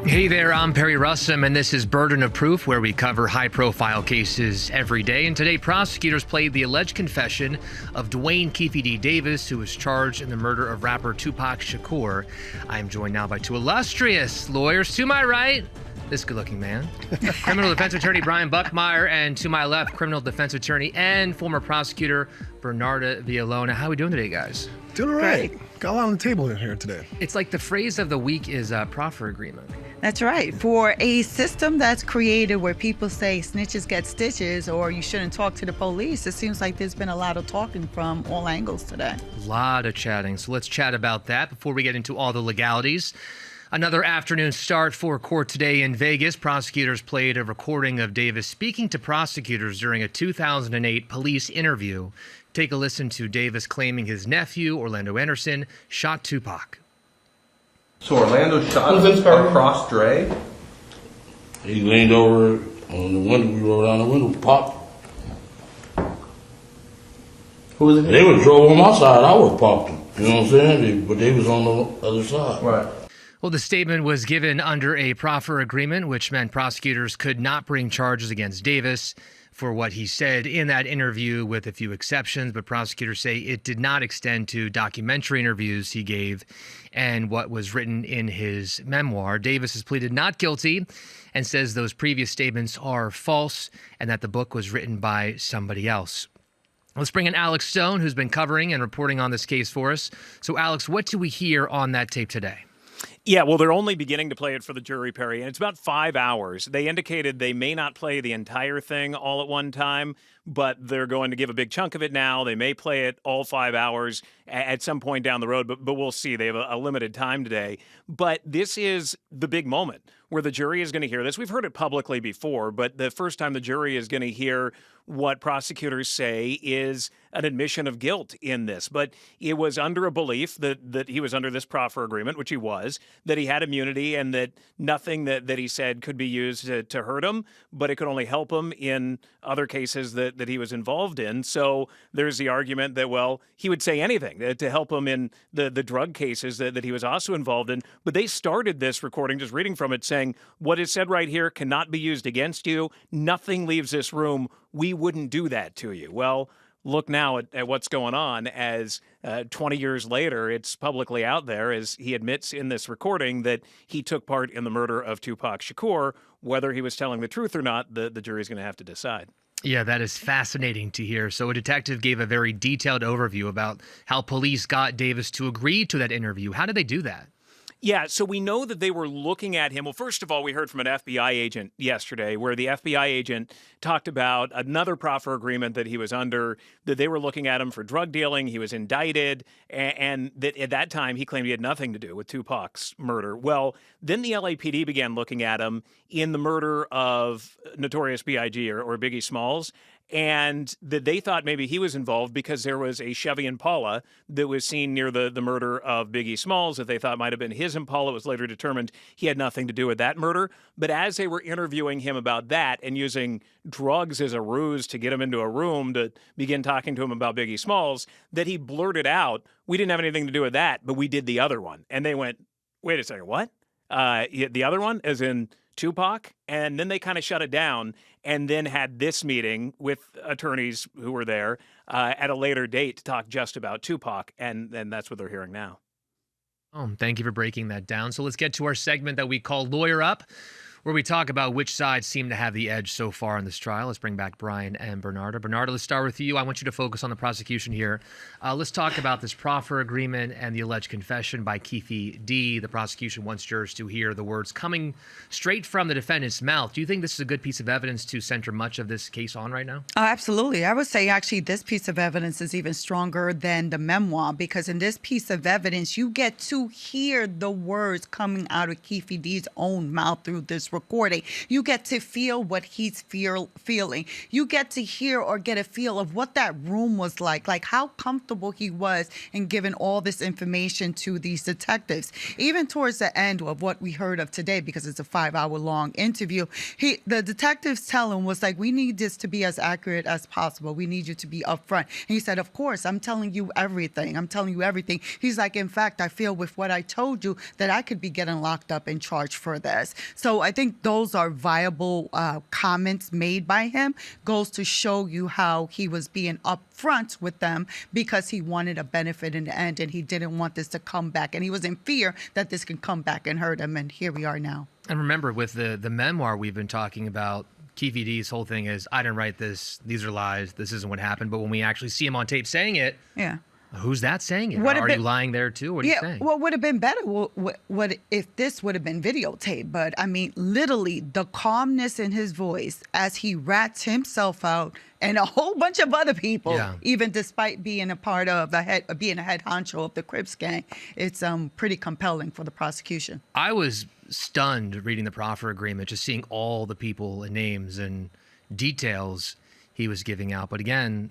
Hey there, I'm Perry Russum, and this is Burden of Proof, where we cover high-profile cases every day. And today, prosecutors played the alleged confession of Duane Keffe D. Davis, who was charged in the murder of rapper Tupac Shakur. I am joined now by two illustrious lawyers. To my right, this good-looking man, criminal defense attorney Brian Buckmeyer, and to my left, criminal defense attorney and former prosecutor Bernarda Villalona. How are we doing today, guys? Doing all right. Got a lot on the table in here today. It's like the phrase of the week is proffer agreement. That's right. For a system that's created where people say snitches get stitches or you shouldn't talk to the police, it seems like there's been a lot of talking from all angles today. A lot of chatting. So let's chat about that before we get into all the legalities. Another afternoon start for court today in Vegas. Prosecutors played a recording of Davis speaking to prosecutors during a 2008 police interview. Take a listen to Davis claiming his nephew, Orlando Anderson, shot Tupac. So Orlando shot across Dre? He leaned over on the window, we rolled down the window, popped. Who was it? They would drove on my side, I would popped them. You know what I'm saying? But they was on the other side. Right. Well, the statement was given under a proffer agreement, which meant prosecutors could not bring charges against Davis for what he said in that interview, with a few exceptions. But prosecutors say it did not extend to documentary interviews he gave and what was written in his memoir. Davis has pleaded not guilty and says those previous statements are false and that the book was written by somebody else. Let's bring in Alex Stone, who's been covering and reporting on this case for us. So, Alex, what do we hear on that tape today? Yeah, well, they're only beginning to play it for the jury, Perry, and it's about 5 hours. They indicated they may not play the entire thing all at one time, but they're going to give a big chunk of it now. They may play it all 5 hours at some point down the road, but we'll see. They have a limited time today. But this is the big moment where the jury is going to hear this. We've heard it publicly before, but the first time the jury is going to hear what prosecutors say is an admission of guilt in this. But it was under a belief that he was under this proffer agreement, which he was, that he had immunity and that nothing that he said could be used to hurt him, but it could only help him in other cases that he was involved in. So there's the argument that, well, he would say anything to help him in the drug cases that he was also involved in. But they started this recording, just reading from it, saying, what is said right here cannot be used against you. Nothing leaves this room. We wouldn't do that to you. Well, look now at what's going on as 20 years later, it's publicly out there as he admits in this recording that he took part in the murder of Tupac Shakur. Whether he was telling the truth or not, the jury's going to have to decide. Yeah, that is fascinating to hear. So a detective gave a very detailed overview about how police got Davis to agree to that interview. How did they do that? Yeah, so we know that they were looking at him. Well, first of all, we heard from an FBI agent yesterday where the FBI agent talked about another proffer agreement that he was under, that they were looking at him for drug dealing. He was indicted, and that at that time he claimed he had nothing to do with Tupac's murder. Well, then the LAPD began looking at him in the murder of Notorious B.I.G. or Biggie Smalls, and that they thought maybe he was involved because there was a Chevy Impala that was seen near the murder of Biggie Smalls that they thought might have been his Impala. It was later determined he had nothing to do with that murder. But as they were interviewing him about that and using drugs as a ruse to get him into a room to begin talking to him about Biggie Smalls, that he blurted out, we didn't have anything to do with that, but we did the other one. And they went, wait a second, what? The other one, as in Tupac? And then they kind of shut it down and then had this meeting with attorneys who were there at a later date to talk just about Tupac. And that's what they're hearing now. Oh, thank you for breaking that down. So let's get to our segment that we call Lawyer Up, where we talk about which side seemed to have the edge so far in this trial. Let's bring back Brian and Bernarda. Bernarda, let's start with you. I want you to focus on the prosecution here. Let's talk about this proffer agreement and the alleged confession by Keffe D. The prosecution wants jurors to hear the words coming straight from the defendant's mouth. Do you think this is a good piece of evidence to center much of this case on right now? Absolutely. I would say actually this piece of evidence is even stronger than the memoir, because in this piece of evidence, you get to hear the words coming out of Keffe D's own mouth through this this recording, you get to feel what he's feeling. You get to hear or get a feel of what that room was like how comfortable he was in giving all this information to these detectives. Even towards the end of what we heard of today, because it's a 5-hour-long interview, the detectives tell him was like, we need this to be as accurate as possible. We need you to be upfront. And he said, of course, I'm telling you everything. I'm telling you everything. He's like, in fact, I feel with what I told you that I could be getting locked up and charged for this. So I think those are viable comments made by him. Goes to show you how he was being upfront with them because he wanted a benefit in the end and he didn't want this to come back. And he was in fear that this can come back and hurt him. And here we are now. And remember, with the memoir we've been talking about, Keffe D's whole thing is, I didn't write this. These are lies. This isn't what happened. But when we actually see him on tape saying it, yeah. Who's that saying it? Are you lying there too? What are you saying? What would have been better what if this would have been videotaped? But I mean, literally, the calmness in his voice as he rats himself out and a whole bunch of other people, even despite being a part of being a head honcho of the Crips gang, it's pretty compelling for the prosecution. I was stunned reading the proffer agreement, just seeing all the people and names and details he was giving out. But again,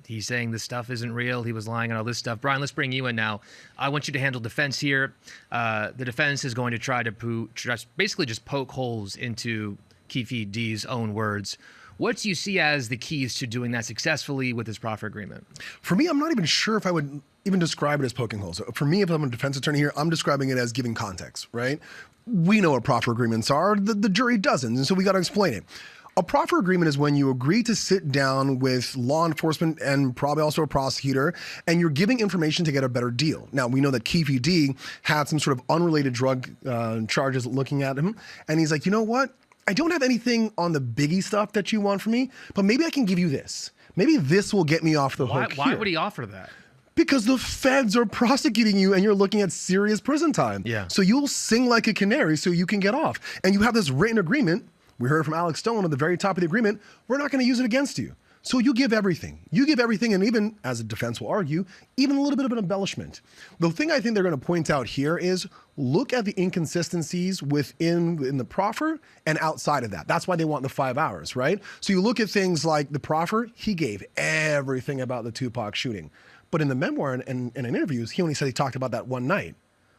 he's saying this stuff isn't real. He was lying on all this stuff. Brian, let's bring you in now. I want you to handle defense here. The defense is going to try to basically just poke holes into Keffe D's own words. What do you see as the keys to doing that successfully with this proffer agreement? For me, I'm not even sure if I would even describe it as poking holes. For me, if I'm a defense attorney here, I'm describing it as giving context, right? We know what proffer agreements are. The jury doesn't, and so we got to explain it. A proffer agreement is when you agree to sit down with law enforcement and probably also a prosecutor, and you're giving information to get a better deal. Now, we know that Keffe D had some sort of unrelated drug charges looking at him, and he's like, you know what? I don't have anything on the biggie stuff that you want from me, but maybe I can give you this. Maybe this will get me off the hook Why here. would he offer that? Because the feds are prosecuting you and you're looking at serious prison time. Yeah. So you'll sing like a canary so you can get off. And you have this written agreement. We heard from Alex Stone at the very top of the agreement. We're not going to use it against you. So you give everything. You give everything, and even, as the defense will argue, even a little bit of an embellishment. The thing I think they're going to point out here is look at the inconsistencies within the proffer and outside of that. That's why they want the 5 hours, right? So you look at things like the proffer, he gave everything about the Tupac shooting. But in the memoir and in interviews, he only said he talked about that one night.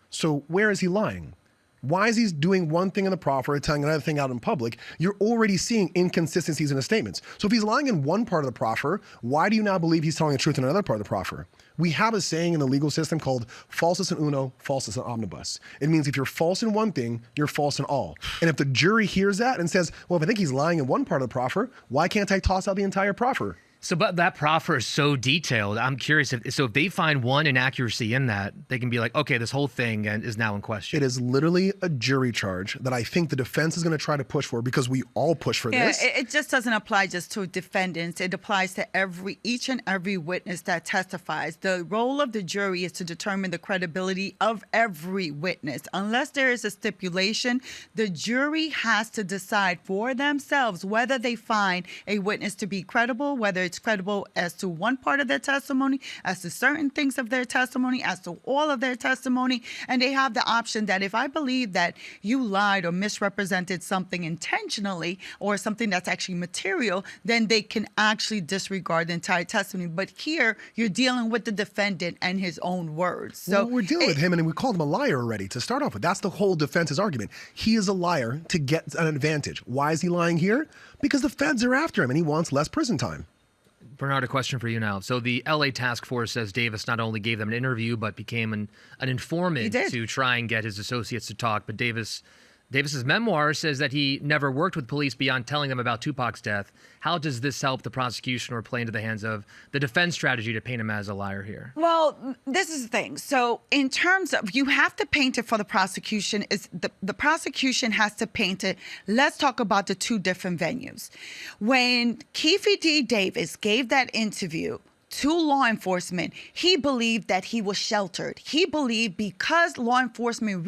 So where is he lying? Why is he doing one thing in the proffer and telling another thing out in public? You're already seeing inconsistencies in his statements. So if he's lying in one part of the proffer, why do you now believe he's telling the truth in another part of the proffer? We have a saying in the legal system called falsus in uno, falsus in omnibus. It means if you're false in one thing, you're false in all. And if the jury hears that and says, well, if I think he's lying in one part of the proffer, why can't I toss out the entire proffer? So, but that proffer is so detailed. I'm curious if they find one inaccuracy in that, they can be like, okay, this whole thing is now in question. It is literally a jury charge that I think the defense is going to try to push for because we all push for this. It just doesn't apply just to defendants. It applies to each and every witness that testifies. The role of the jury is to determine the credibility of every witness. Unless there is a stipulation, the jury has to decide for themselves whether they find a witness to be credible, whether it's credible as to one part of their testimony, as to certain things of their testimony, as to all of their testimony. And they have the option that if I believe that you lied or misrepresented something intentionally or something that's actually material, then they can actually disregard the entire testimony. But here, you're dealing with the defendant and his own words. So we're dealing with him, and we called him a liar already to start off with. That's the whole defense's argument. He is a liar to get an advantage. Why is he lying here? Because the feds are after him, and he wants less prison time. Bernard, a question for you now. So the LA task force says Davis not only gave them an interview, but became an informant to try and get his associates to talk. But Davis's memoir says that he never worked with police beyond telling them about Tupac's death. How does this help the prosecution or play into the hands of the defense strategy to paint him as a liar here? Well, this is the thing. So in terms of, you have to paint it for the prosecution. The prosecution has to paint it. Let's talk about the two different venues. When Keffe D. Davis gave that interview to law enforcement, he believed that he was sheltered. He believed because law enforcement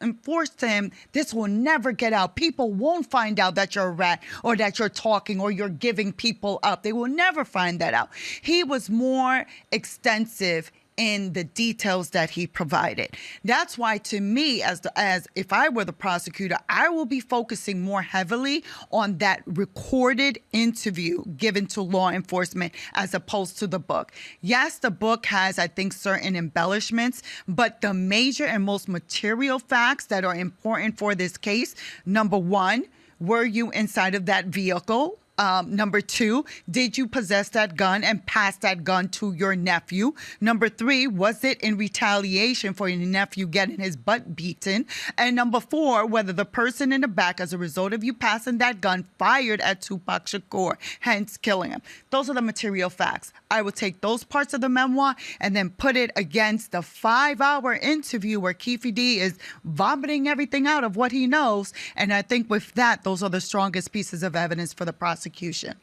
enforced him, this will never get out. People won't find out that you're a rat or that you're talking or you're giving people up. They will never find that out. He was more extensive in the details that he provided. That's why, to me, as if I were the prosecutor, I will be focusing more heavily on that recorded interview given to law enforcement as opposed to the book. Yes, the book has, I think, certain embellishments, but the major and most material facts that are important for this case, number one, were you inside of that vehicle? Number two, did you possess that gun and pass that gun to your nephew? Number three, was it in retaliation for your nephew getting his butt beaten? And number four, whether the person in the back, as a result of you passing that gun, fired at Tupac Shakur, hence killing him. Those are the material facts. I would take those parts of the memoir and then put it against the 5-hour interview where Keffe D is vomiting everything out of what he knows. And I think with that, those are the strongest pieces of evidence for the prosecution.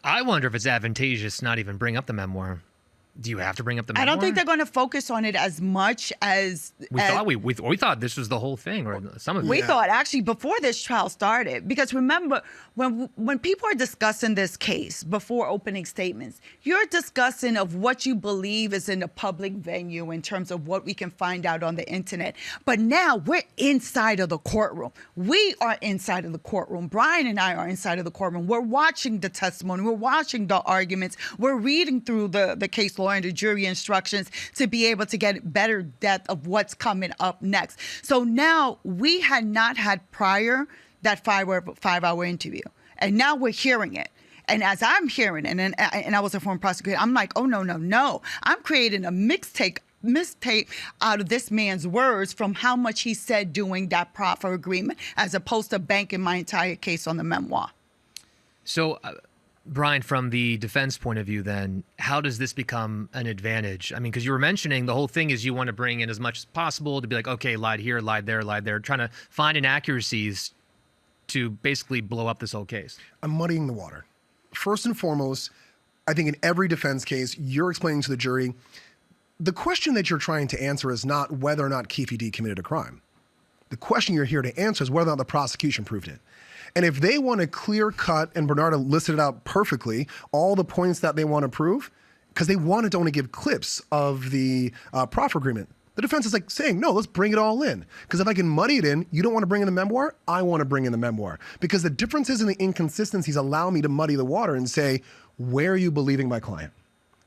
I wonder if it's advantageous not even bring up the memoir. Do you have to bring up the memoir? I don't think they're going to focus on it as much as we thought this was the whole thing, or some of it. We thought actually before this trial started, because remember when people are discussing this case before opening statements, you're discussing of what you believe is in a public venue in terms of what we can find out on the internet. But now we're inside of the courtroom. We are inside of the courtroom. Brian and I are inside of the courtroom. We're watching the testimony. We're watching the arguments. We're reading through the case law and the jury instructions to be able to get better depth of what's coming up next. So now we had not had prior that 5-hour interview, and now we're hearing it. And as I'm hearing it, and I was a former prosecutor, I'm like, oh, no. I'm creating a mixtape out of this man's words from how much he said during that proffer agreement, as opposed to banking my entire case on the memoir. So, Brian, from the defense point of view, then, how does this become an advantage? I mean, because you were mentioning the whole thing is you want to bring in as much as possible to be like, okay, lied here, lied there, trying to find inaccuracies to basically blow up this whole case. I'm muddying the water. First and foremost, I think in every defense case, you're explaining to the jury, the question that you're trying to answer is not whether or not Keffe D committed a crime. The question you're here to answer is whether or not the prosecution proved it. And if they want to clear cut, and Bernardo listed it out perfectly, all the points that they want to prove, because they wanted to only give clips of the proffer agreement. The defense is like saying, no, let's bring it all in. Because if I can muddy it in, you don't want to bring in the memoir, I want to bring in the memoir. Because the differences and the inconsistencies allow me to muddy the water and say, where are you believing my client?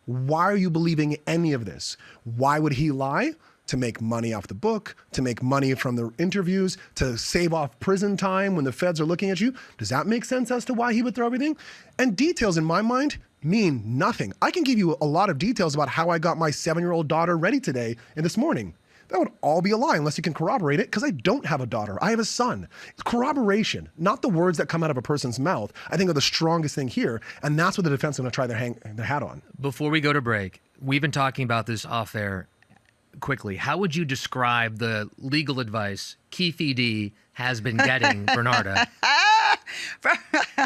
Why are you believing any of this? Why would he lie? To make money off the book, to make money from the interviews, to save off prison time when the feds are looking at you. Does that make sense as to why he would throw everything? And details in my mind mean nothing. I can give you a lot of details about how I got my 7-year-old daughter ready today and this morning. That would all be a lie unless you can corroborate it, because I don't have a daughter. I have a son. It's corroboration, not the words that come out of a person's mouth, I think are the strongest thing here. And that's what the defense is going to try their hat on. Before we go to break, we've been talking about this off air. Quickly, how would you describe the legal advice Keffe D has been getting, Bernardo?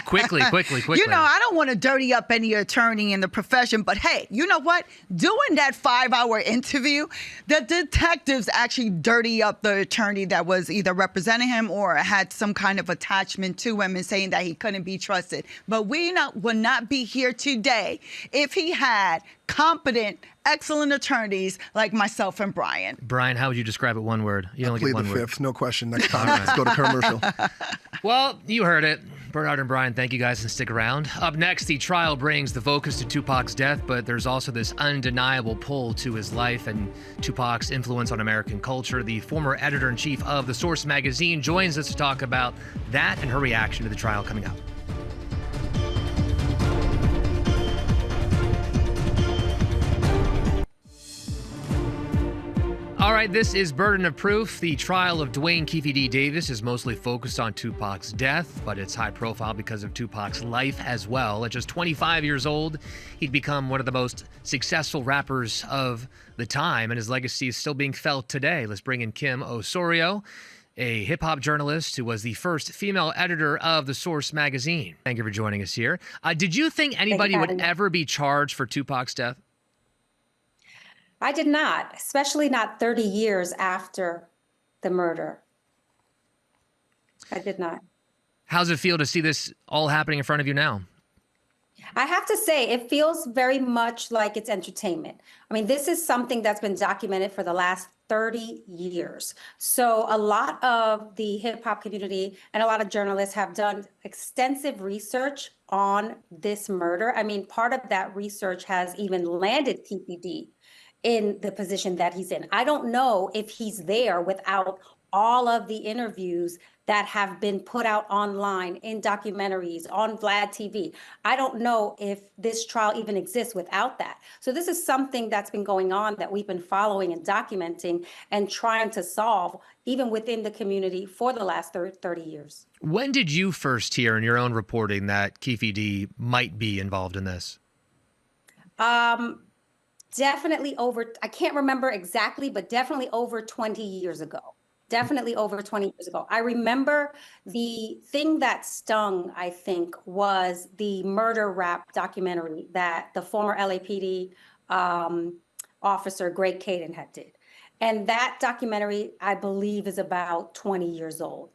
Quickly. You know, I don't want to dirty up any attorney in the profession, but hey, you know what? Doing that 5-hour interview, the detectives actually dirty up the attorney that was either representing him or had some kind of attachment to him and saying that he couldn't be trusted. But would not be here today if he had competent, excellent attorneys like myself and Brian. Brian, how would you describe it? One word. You only get one word. Fifth, no question. Next time, let's go to commercial. Well, you heard it. Bernard and Brian, thank you guys, and stick around. Up next, the trial brings the focus to Tupac's death, but there's also this undeniable pull to his life and Tupac's influence on American culture. The former editor-in-chief of The Source magazine joins us to talk about that and her reaction to the trial coming up. All right, this is Burden of Proof. The trial of Duane Keffe D. Davis is mostly focused on Tupac's death, but it's high profile because of Tupac's life as well. At just 25 years old, he'd become one of the most successful rappers of the time, and his legacy is still being felt today. Let's bring in Kim Osorio, a hip-hop journalist who was the first female editor of The Source magazine. Thank you for joining us here. Did you think anybody would ever be charged for Tupac's death? I did not, especially not 30 years after the murder. I did not. How's it feel to see this all happening in front of you now? I have to say, it feels very much like it's entertainment. I mean, this is something that's been documented for the last 30 years. So a lot of the hip hop community and a lot of journalists have done extensive research on this murder. I mean, part of that research has even landed Keffe D in the position that he's in. I don't know if he's there without all of the interviews that have been put out online in documentaries on Vlad TV. I don't know if this trial even exists without that. So this is something that's been going on that we've been following and documenting and trying to solve even within the community for the last 30 years. When did you first hear in your own reporting that Keffe D might be involved in this? Definitely over, I can't remember exactly, but definitely over 20 years ago. Definitely over 20 years ago. I remember the thing that stung, I think, was the murder rap documentary that the former LAPD officer Greg Caden had did. And that documentary, I believe, is about 20 years old.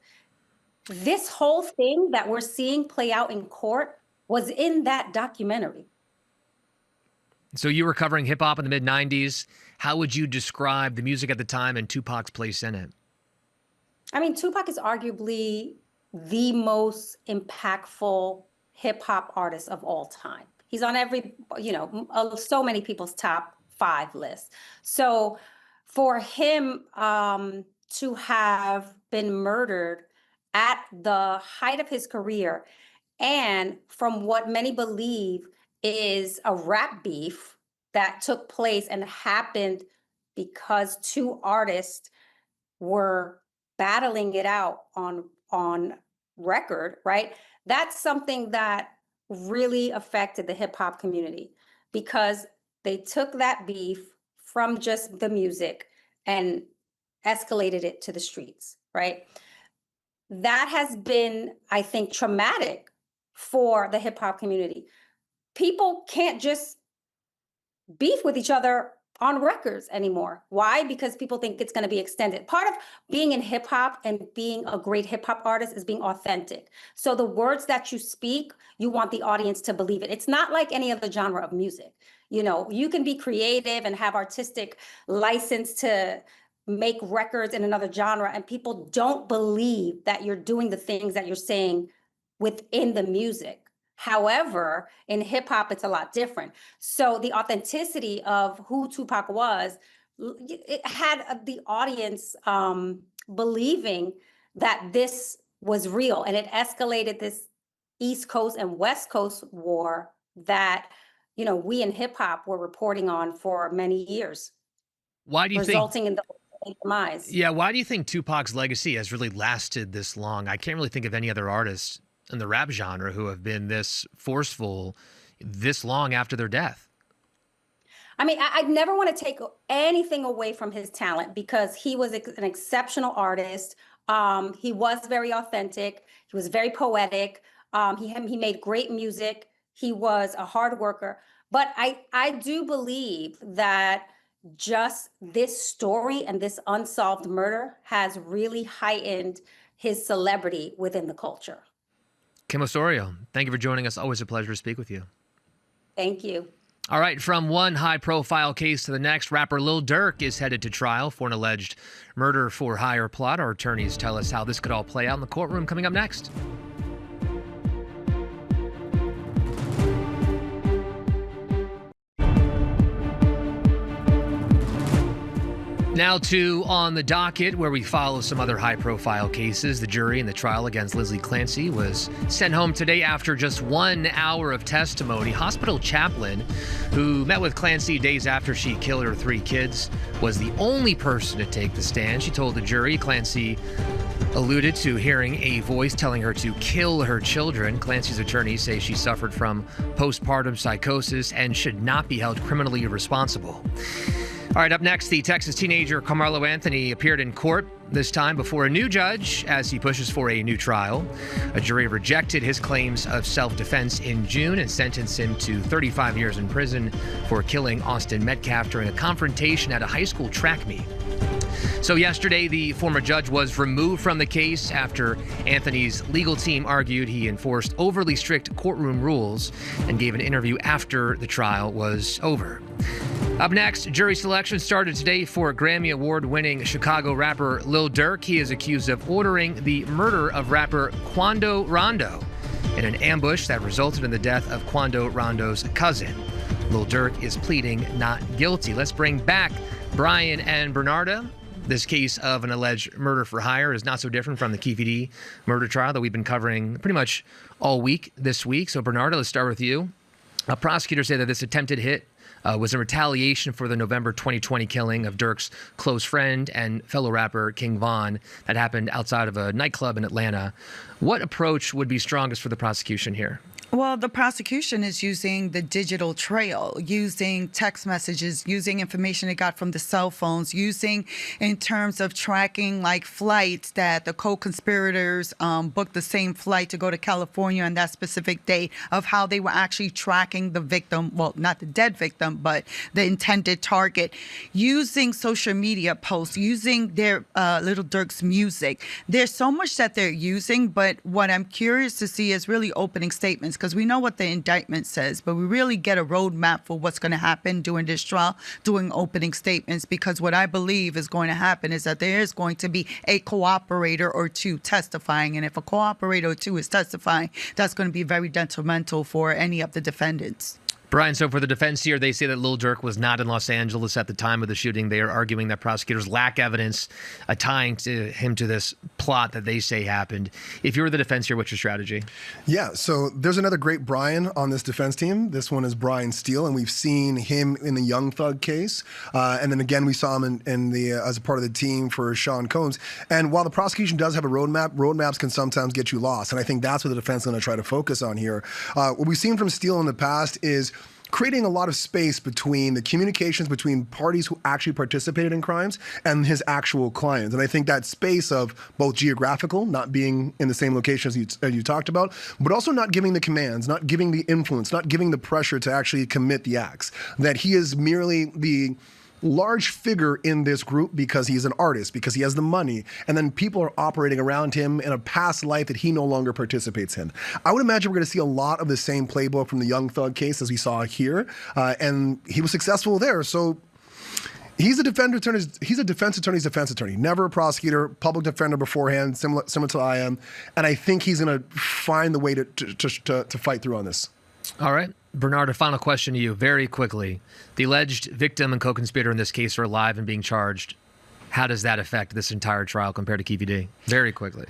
This whole thing that we're seeing play out in court was in that documentary. So you were covering hip hop in the mid-90s. How would you describe the music at the time and Tupac's place in it? I mean, Tupac is arguably the most impactful hip hop artist of all time. He's on every, so many people's top 5 lists. So for him to have been murdered at the height of his career, and from what many believe is a rap beef that took place and happened because 2 artists were battling it out on record, right? That's something that really affected the hip hop community because they took that beef from just the music and escalated it to the streets, right? That has been, I think, traumatic for the hip hop community. People can't just beef with each other on records anymore. Why? Because people think it's going to be extended. Part of being in hip hop and being a great hip hop artist is being authentic. So the words that you speak, you want the audience to believe it. It's not like any other genre of music. You can be creative and have artistic license to make records in another genre, and people don't believe that you're doing the things that you're saying within the music. However, in hip hop, it's a lot different. So the authenticity of who Tupac was, it had the audience believing that this was real, and it escalated this East Coast and West Coast war that, we in hip hop were reporting on for many years. Why do you resulting in the demise? Yeah, why do you think Tupac's legacy has really lasted this long? I can't really think of any other artists in the rap genre who have been this forceful this long after their death. I mean, I never want to take anything away from his talent because he was an exceptional artist. He was very authentic. He was very poetic. He made great music. He was a hard worker. But I do believe that just this story and this unsolved murder has really heightened his celebrity within the culture. Kim Osorio, thank you for joining us. Always a pleasure to speak with you. Thank you. All right, from one high-profile case to the next, rapper Lil Durk is headed to trial for an alleged murder-for-hire plot. Our attorneys tell us how this could all play out in the courtroom coming up next. Now to On the Docket, where we follow some other high-profile cases. The jury in the trial against Leslie Clancy was sent home today after just 1 hour of testimony. Hospital chaplain, who met with Clancy days after she killed her 3 kids, was the only person to take the stand. She told the jury Clancy alluded to hearing a voice telling her to kill her children. Clancy's attorneys say she suffered from postpartum psychosis and should not be held criminally responsible. All right, up next, the Texas teenager Carmelo Anthony appeared in court, this time before a new judge as he pushes for a new trial. A jury rejected his claims of self-defense in June and sentenced him to 35 years in prison for killing Austin Metcalf during a confrontation at a high school track meet. So yesterday, the former judge was removed from the case after Anthony's legal team argued he enforced overly strict courtroom rules and gave an interview after the trial was over. Up next, jury selection started today for Grammy Award-winning Chicago rapper Lil Durk. He is accused of ordering the murder of rapper Quando Rondo in an ambush that resulted in the death of Quando Rondo's cousin. Lil Durk is pleading not guilty. Let's bring back Brian and Bernarda. This case of an alleged murder for hire is not so different from the Keffe D murder trial that we've been covering pretty much all week this week. So Bernarda, let's start with you. Prosecutors say that this attempted hit was in retaliation for the November 2020 killing of Durk's close friend and fellow rapper King Von that happened outside of a nightclub in Atlanta. What approach would be strongest for the prosecution here? Well, the prosecution is using the digital trail, using text messages, using information they got from the cell phones, using in terms of tracking like flights that the co-conspirators booked the same flight to go to California on that specific day, of how they were actually tracking the victim, well, not the dead victim, but the intended target, using social media posts, using their Little Durk's music. There's so much that they're using, but what I'm curious to see is really opening statements, because we know what the indictment says, but we really get a roadmap for what's going to happen during this trial, doing opening statements, because what I believe is going to happen is that there is going to be a cooperator or two testifying, and if a cooperator or two is testifying, that's going to be very detrimental for any of the defendants. Brian, so for the defense here, they say that Lil Durk was not in Los Angeles at the time of the shooting. They are arguing that prosecutors lack evidence tying him to this plot that they say happened. If you were the defense here, what's your strategy? Yeah, so there's another great Brian on this defense team. This one is Brian Steele, and we've seen him in the Young Thug case. And then again, we saw him in the as a part of the team for Sean Combs. And while the prosecution does have a roadmap, roadmaps can sometimes get you lost. And I think that's what the defense is going to try to focus on here. What we've seen from Steele in the past is creating a lot of space between the communications between parties who actually participated in crimes and his actual clients. And I think that space of both geographical, not being in the same location as you talked about, but also not giving the commands, not giving the influence, not giving the pressure to actually commit the acts. That he is merely the large figure in this group because he's an artist, because he has the money, and then people are operating around him in a past life that he no longer participates in. I would imagine we're going to see a lot of the same playbook from the Young Thug case as we saw here, and he was successful there. So he's a defense attorney's defense attorney, never a prosecutor, public defender beforehand, similar to I am, and I think he's going to find the way to fight through on this. All right. Bernard, a final question to you very quickly. The alleged victim and co-conspirator in this case are alive and being charged. How does that affect this entire trial compared to Keffe D? Very quickly.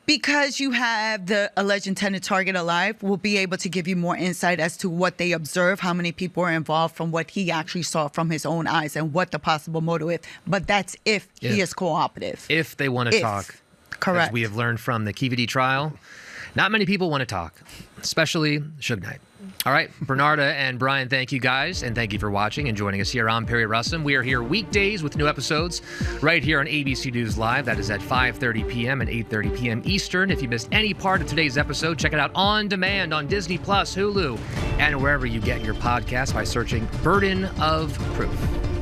Because you have the alleged intended target alive, we'll be able to give you more insight as to what they observe, how many people are involved from what he actually saw from his own eyes, and what the possible motive is. But that's if he is cooperative. If they want to talk. Correct. As we have learned from the Keffe D trial, not many people want to talk, especially Suge Knight. All right, Bernarda and Brian, thank you guys, and thank you for watching and joining us here on Perry Russom. We are here weekdays with new episodes right here on ABC News Live. That is at 5:30 p.m. and 8:30 p.m. Eastern. If you missed any part of today's episode, check it out on demand on Disney+, Hulu, and wherever you get your podcasts by searching Burden of Proof.